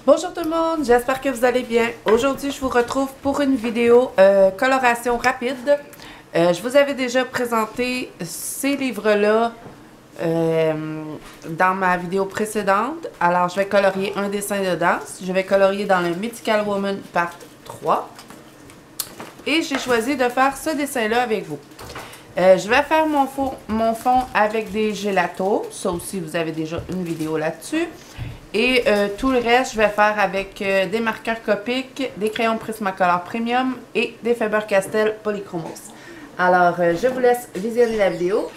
Bonjour tout le monde, j'espère que vous allez bien. Aujourd'hui, je vous retrouve pour une vidéo coloration rapide. Je vous avais déjà présenté ces livres-là dans ma vidéo précédente. Alors, je vais colorier un dessin dedans. Je vais colorier dans le Mythical Woman Part 3. Et j'ai choisi de faire ce dessin-là avec vous. Je vais faire mon fond avec des gélatos. Ça aussi, vous avez déjà une vidéo là-dessus. Et tout le reste, je vais faire avec des marqueurs Copic, des crayons Prismacolor Premium et des Faber-Castell Polychromos. Alors, je vous laisse visionner la vidéo.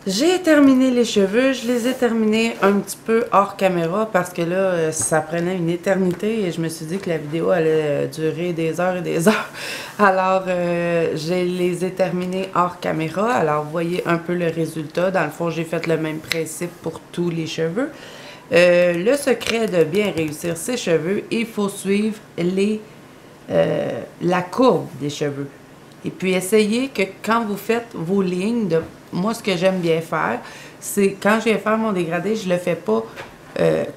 J'ai terminé les cheveux, je les ai terminés un petit peu hors caméra parce que là, ça prenait une éternité et je me suis dit que la vidéo allait durer des heures et des heures. Alors, je les ai terminés hors caméra. Alors, vous voyez un peu le résultat. Dans le fond, j'ai fait le même principe pour tous les cheveux. Le secret de bien réussir ses cheveux, il faut suivre la courbe des cheveux. Et puis, essayez que quand vous faites vos lignes, moi, ce que j'aime bien faire, c'est quand je vais faire mon dégradé, je le fais pas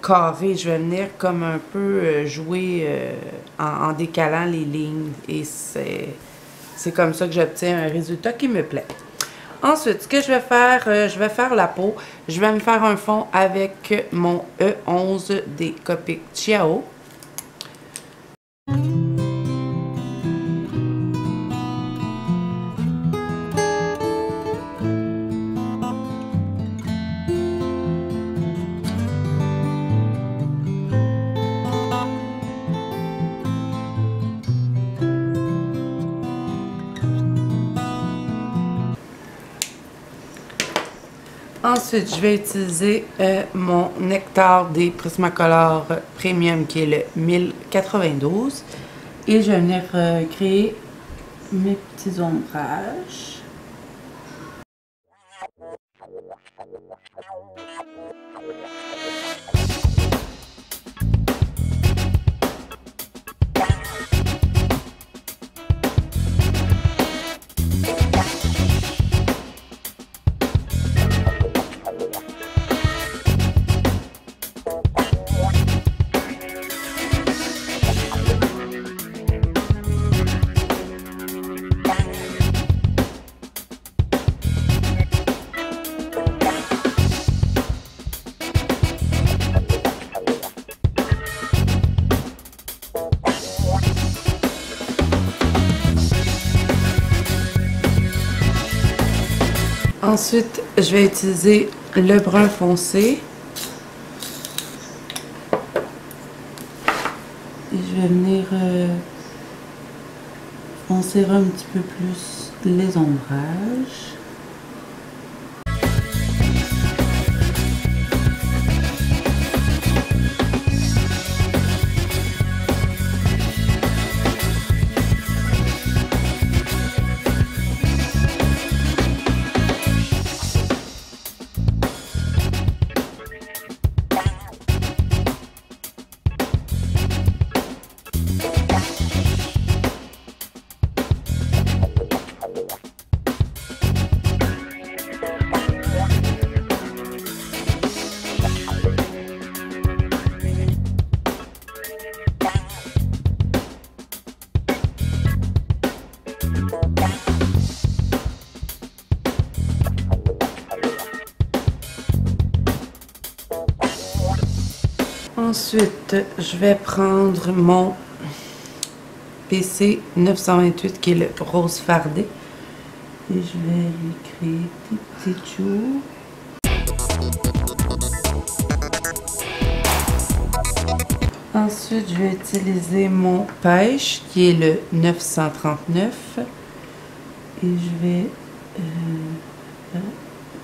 carré. Je vais venir comme un peu jouer en décalant les lignes. Et c'est comme ça que j'obtiens un résultat qui me plaît. Ensuite, ce que je vais faire la peau. Je vais me faire un fond avec mon E11 des Copic Ciao. Ensuite, je vais utiliser mon Nectar des Prismacolor Premium qui est le 1092. Et je vais venir créer mes petits ombrages. Ensuite, je vais utiliser le brun foncé. Et je vais venir foncer un petit peu plus les ombrages. Ensuite, je vais prendre mon PC 928 qui est le rose fardé. Et je vais lui créer des petits joues. Ensuite, je vais utiliser mon pêche qui est le 939. Et je vais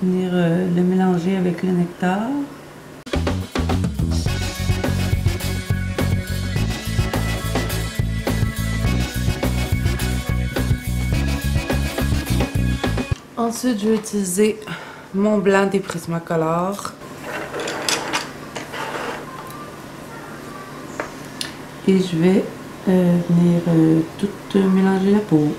venir le mélanger avec le nectar. Ensuite, je vais utiliser mon blanc des Prismacolor. Et je vais venir tout mélanger la peau.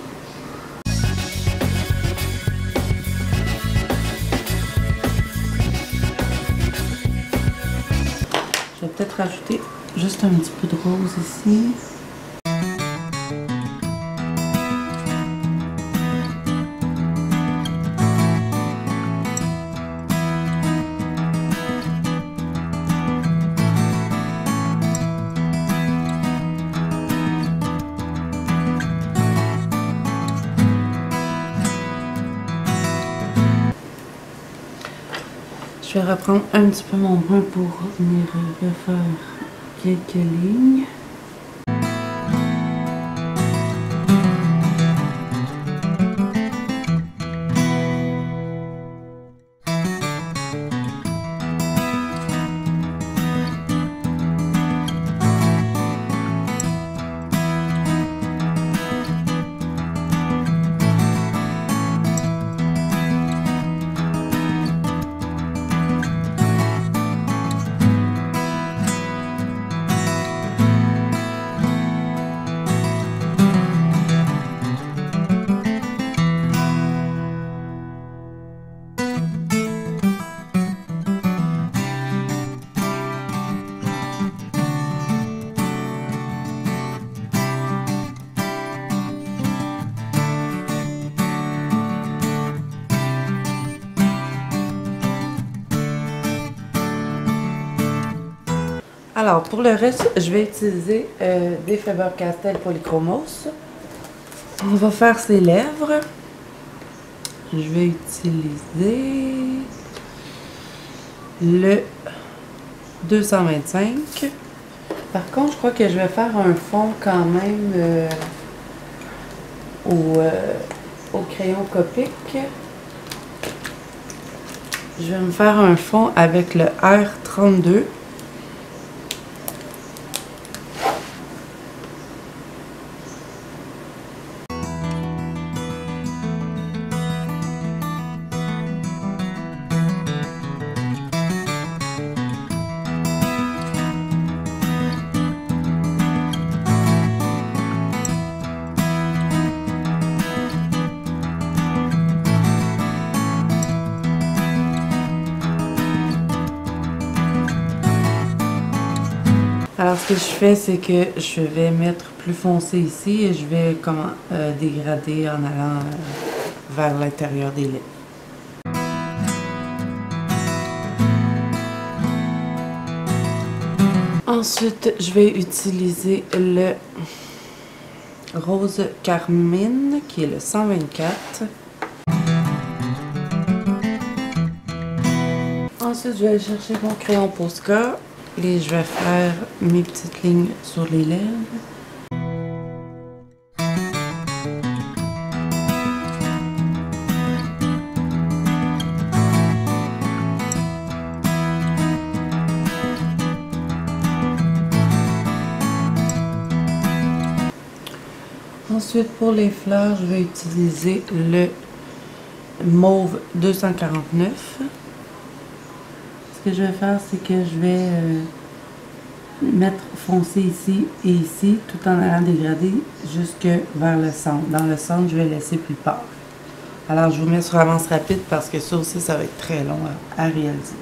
Je vais peut-être rajouter juste un petit peu de rose ici. Je vais reprendre un petit peu mon brun pour venir refaire quelques lignes. Alors, pour le reste, je vais utiliser des Faber-Castell Polychromos. On va faire ses lèvres. Je vais utiliser le 225. Par contre, je crois que je vais faire un fond quand même au crayon Copic. Je vais me faire un fond avec le R32. Alors, ce que je fais, c'est que je vais mettre plus foncé ici et je vais dégrader en allant vers l'intérieur des lits. Ensuite, je vais utiliser le rose carmine, qui est le 124. Ensuite, je vais aller chercher mon crayon Posca et je vais faire mes petites lignes sur les lèvres. Ensuite, pour les fleurs, je vais utiliser le mauve 249. Ce que je vais faire, c'est que je vais mettre foncé ici et ici, tout en allant dégrader jusque vers le centre. Dans le centre, je vais laisser plus pâle. Alors, je vous mets sur avance rapide parce que ça aussi, ça va être très long à réaliser.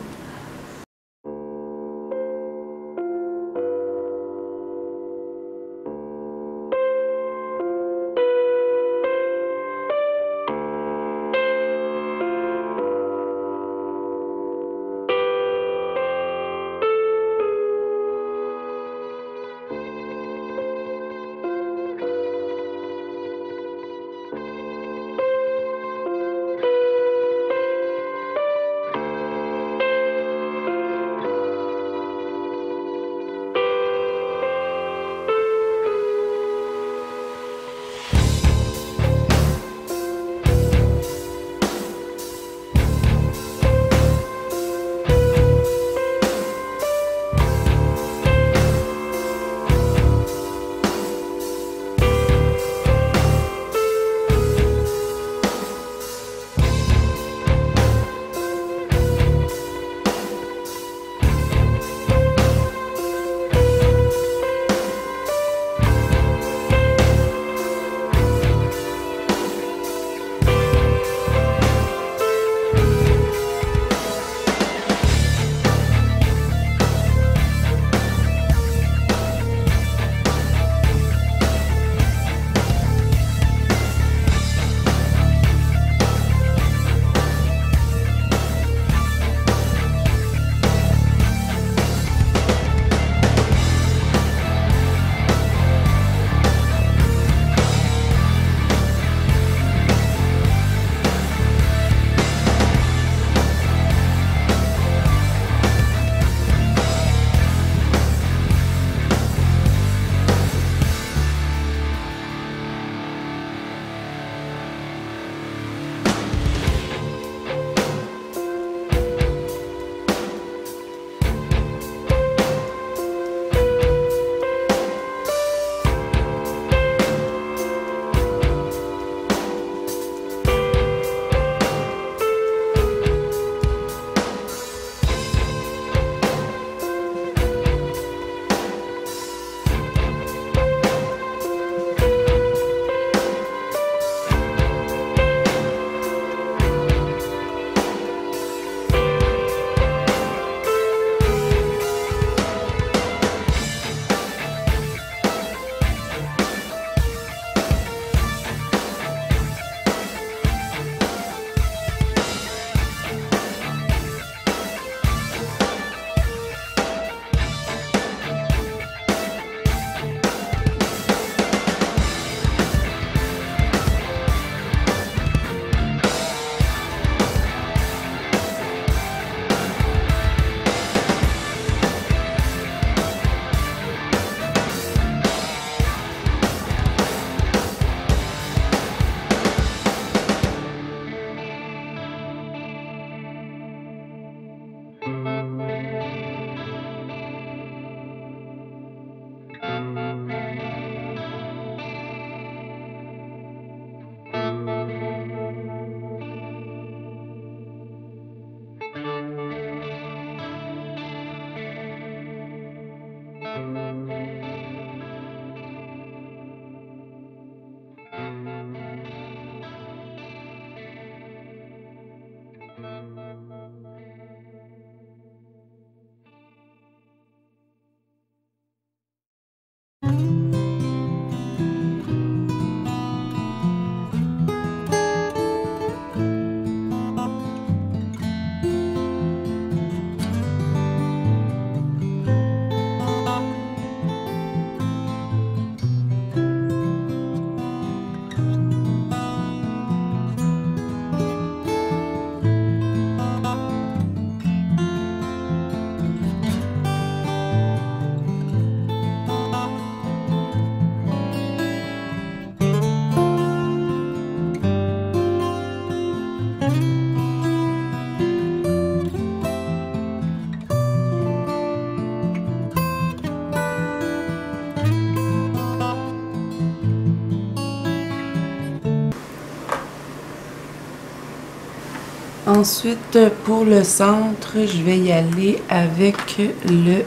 Ensuite, pour le centre, je vais y aller avec le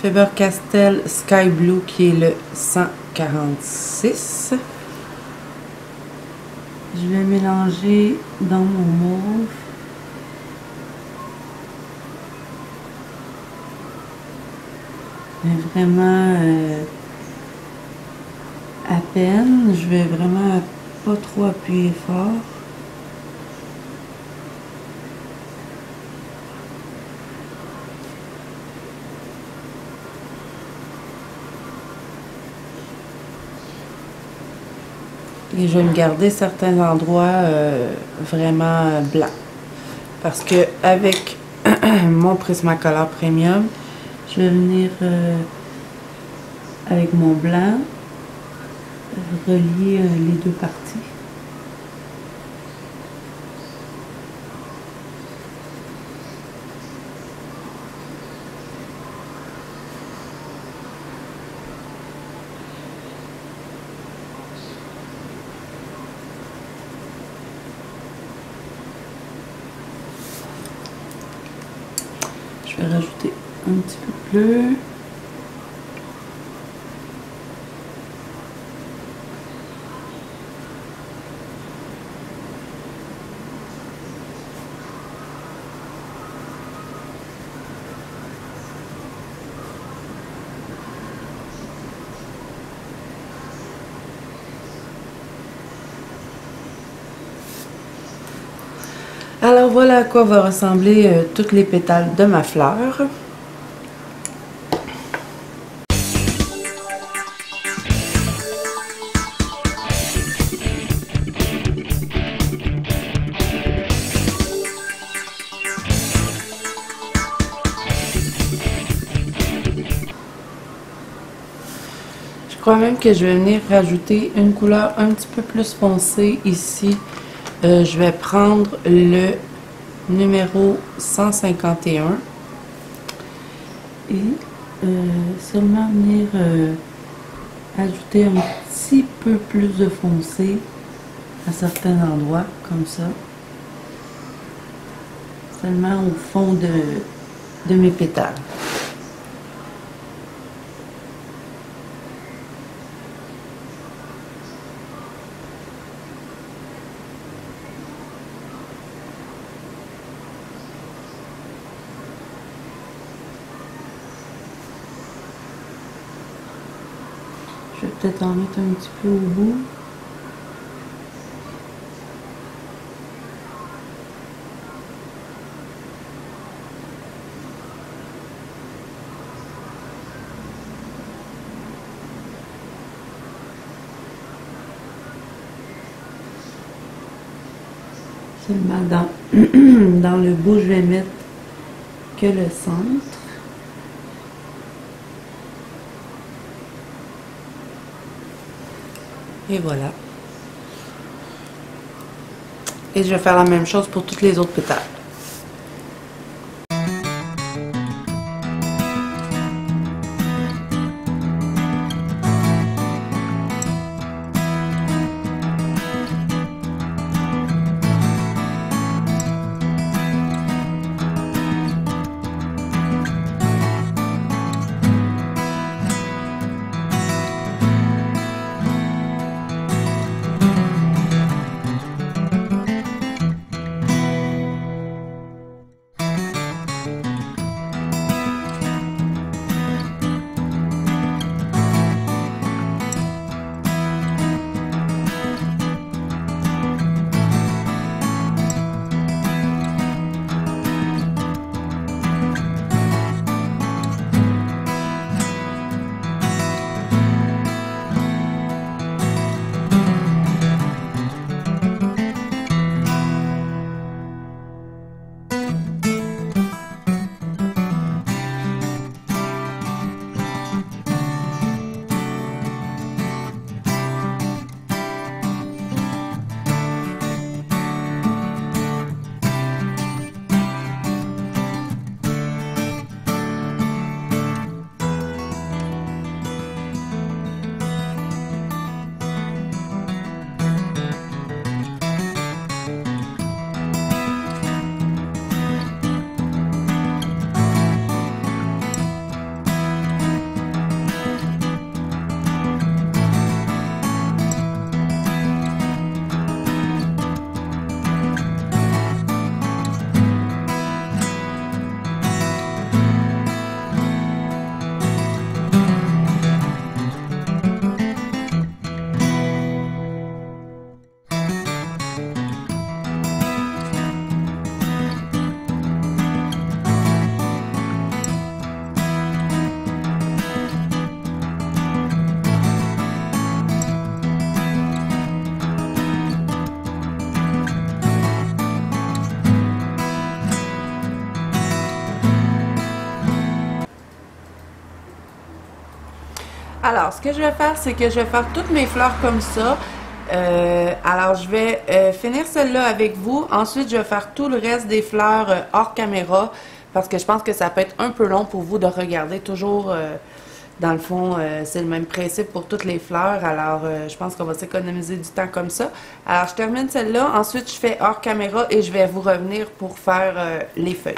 Faber-Castell Sky Blue qui est le 146. Je vais mélanger dans mon mauve. Mais vraiment à peine. Je vais vraiment pas trop appuyer fort. Et je vais me garder certains endroits vraiment blancs. Parce que avec mon Prismacolor Premium, je vais venir avec mon blanc relier les deux parties. Je vais rajouter un petit peu plus. Alors voilà à quoi va ressembler toutes les pétales de ma fleur. Je crois même que je vais venir rajouter une couleur un petit peu plus foncée ici. Je vais prendre le numéro 151 et seulement venir ajouter un petit peu plus de foncé à certains endroits, comme ça. Seulement au fond de mes pétales. Je vais peut-être en mettre un petit peu au bout. Seulement dans le bout, je vais mettre que le centre. Et voilà. Et je vais faire la même chose pour toutes les autres pétales. Alors, ce que je vais faire, c'est que je vais faire toutes mes fleurs comme ça. Alors, je vais finir celle-là avec vous. Ensuite, je vais faire tout le reste des fleurs hors caméra parce que je pense que ça peut être un peu long pour vous de regarder toujours. Dans le fond, c'est le même principe pour toutes les fleurs. Alors, je pense qu'on va s'économiser du temps comme ça. Alors, je termine celle-là. Ensuite, je fais hors caméra et je vais vous revenir pour faire les feuilles.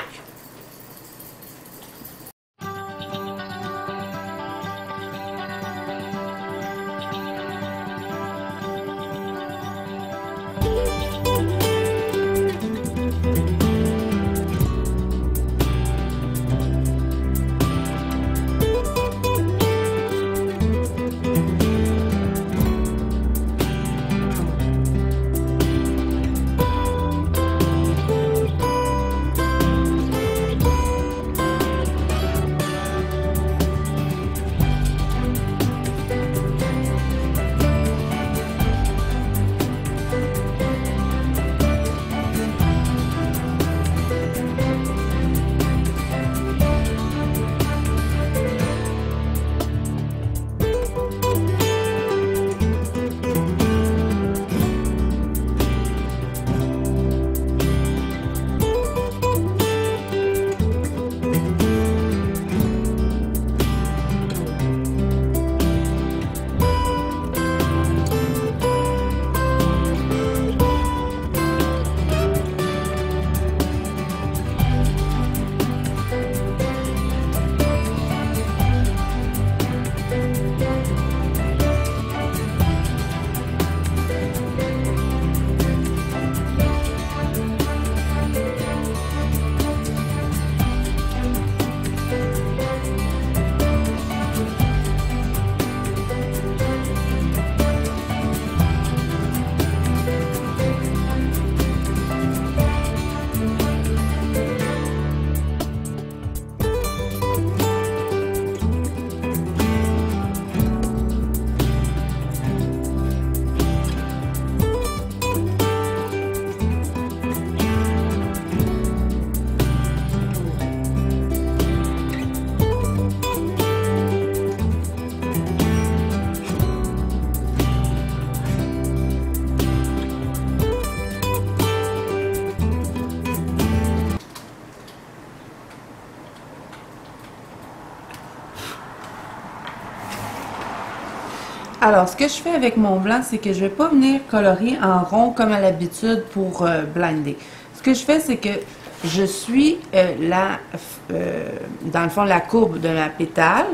Alors, ce que je fais avec mon blanc, c'est que je vais pas venir colorier en rond comme à l'habitude pour blinder. Ce que je fais, c'est que je suis dans le fond, la courbe de ma pétale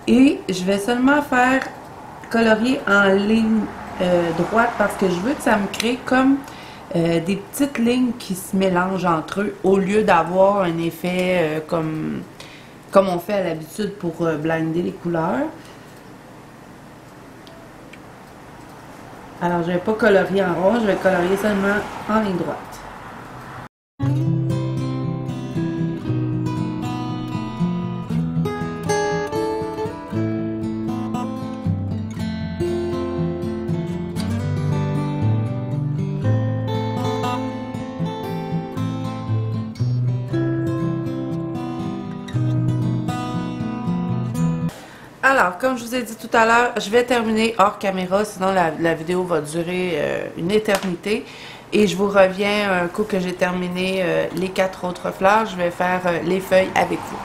et je vais seulement faire colorier en ligne droite parce que je veux que ça me crée comme des petites lignes qui se mélangent entre eux au lieu d'avoir un effet comme on fait à l'habitude pour blinder les couleurs. Alors, je ne vais pas colorier en rond, je vais colorier seulement en ligne droite. Alors, comme je vous ai dit tout à l'heure, je vais terminer hors caméra, sinon la vidéo va durer une éternité. Et je vous reviens un coup que j'ai terminé les 4 autres fleurs, je vais faire les feuilles avec vous.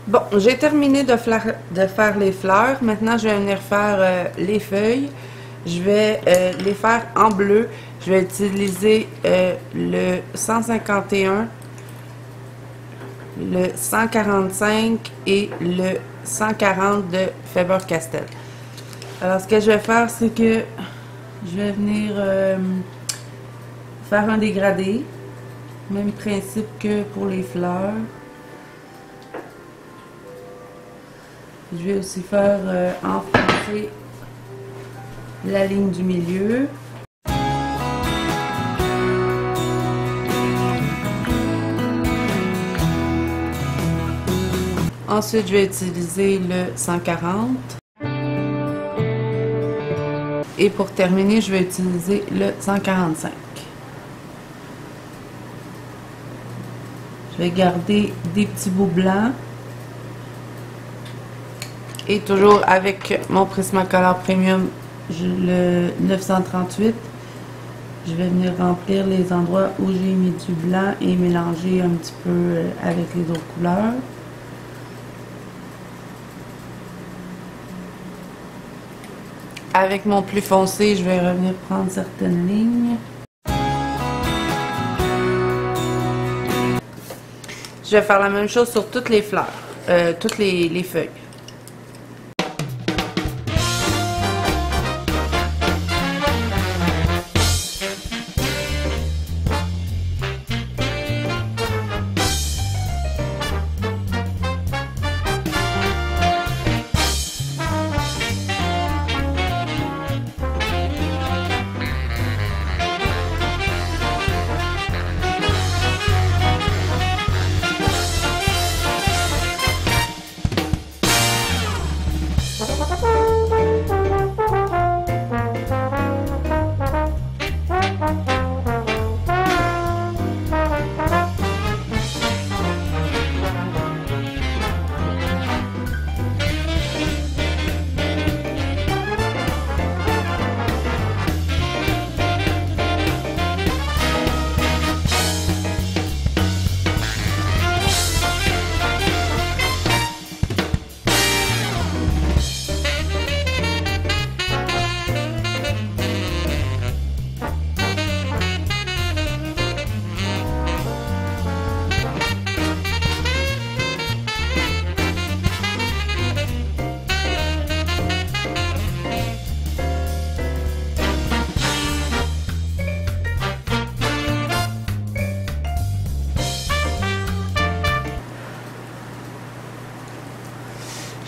Bon, j'ai terminé de faire les fleurs. Maintenant, je vais venir faire les feuilles. Je vais les faire en bleu. Je vais utiliser le 151. Le 145 et le 140 de Faber-Castell. Alors, ce que je vais faire, c'est que je vais venir faire un dégradé. Même principe que pour les fleurs. Je vais aussi faire enfoncer la ligne du milieu. Ensuite, je vais utiliser le 140. Et pour terminer, je vais utiliser le 145. Je vais garder des petits bouts blancs. Et toujours avec mon Prismacolor Premium, le 938. Je vais venir remplir les endroits où j'ai mis du blanc et mélanger un petit peu avec les autres couleurs. Avec mon plus foncé, je vais revenir prendre certaines lignes. Je vais faire la même chose sur toutes les fleurs, toutes les feuilles.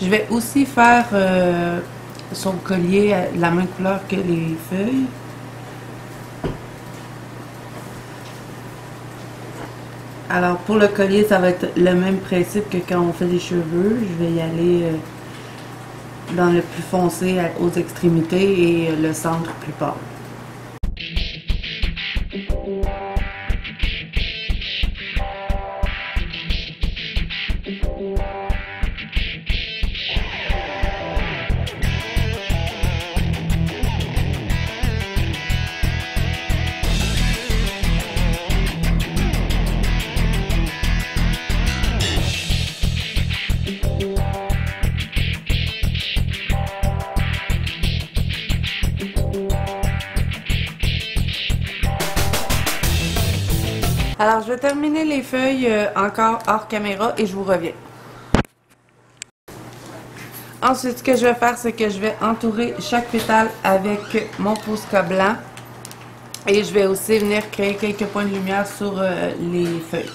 Je vais aussi faire son collier la même couleur que les feuilles. Alors pour le collier, ça va être le même principe que quand on fait les cheveux. Je vais y aller dans le plus foncé aux extrémités et le centre plus pâle. Alors, je vais terminer les feuilles encore hors caméra et je vous reviens. Ensuite, ce que je vais faire, c'est que je vais entourer chaque pétale avec mon Posca blanc. Et je vais aussi venir créer quelques points de lumière sur les feuilles.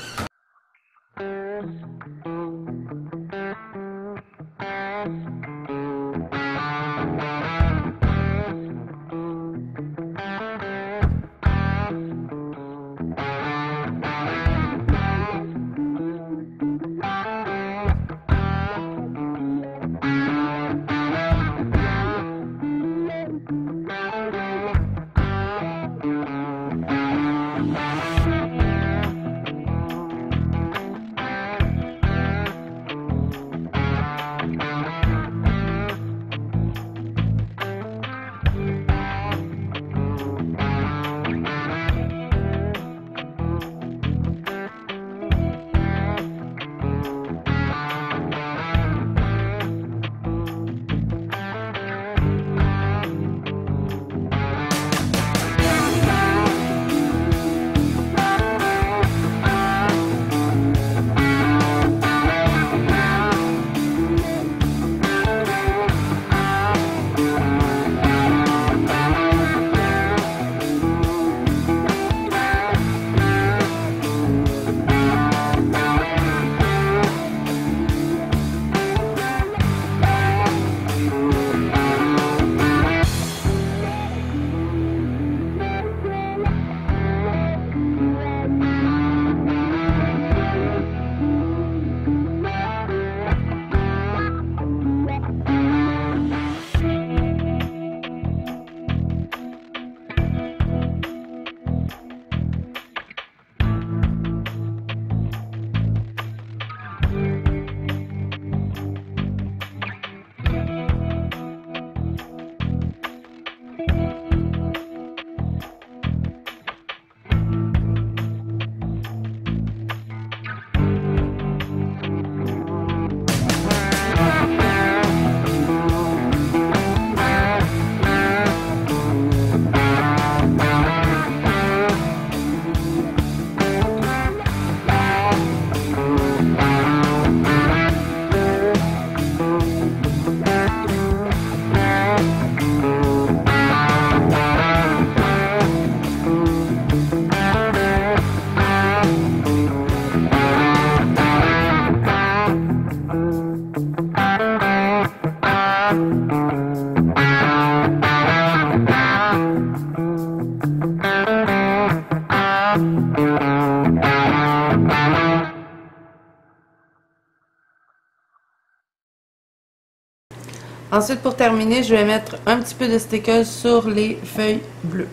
Ensuite, pour terminer, je vais mettre un petit peu de stickers sur les feuilles bleues.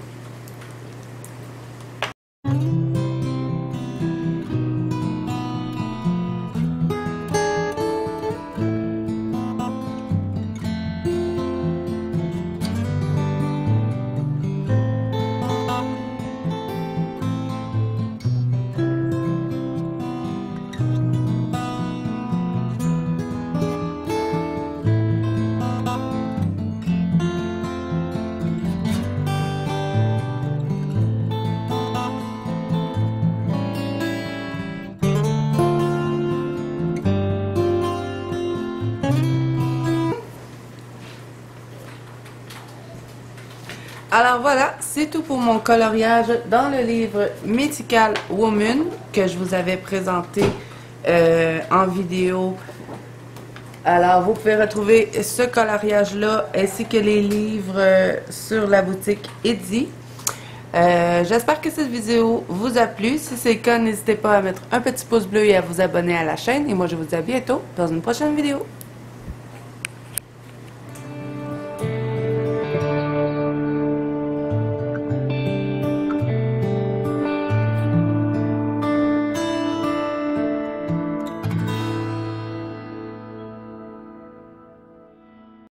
Alors voilà, c'est tout pour mon coloriage dans le livre Mythical Woman que je vous avais présenté en vidéo. Alors vous pouvez retrouver ce coloriage-là ainsi que les livres sur la boutique Eddy. J'espère que cette vidéo vous a plu. Si c'est le cas, n'hésitez pas à mettre un petit pouce bleu et à vous abonner à la chaîne. Et moi, je vous dis à bientôt dans une prochaine vidéo.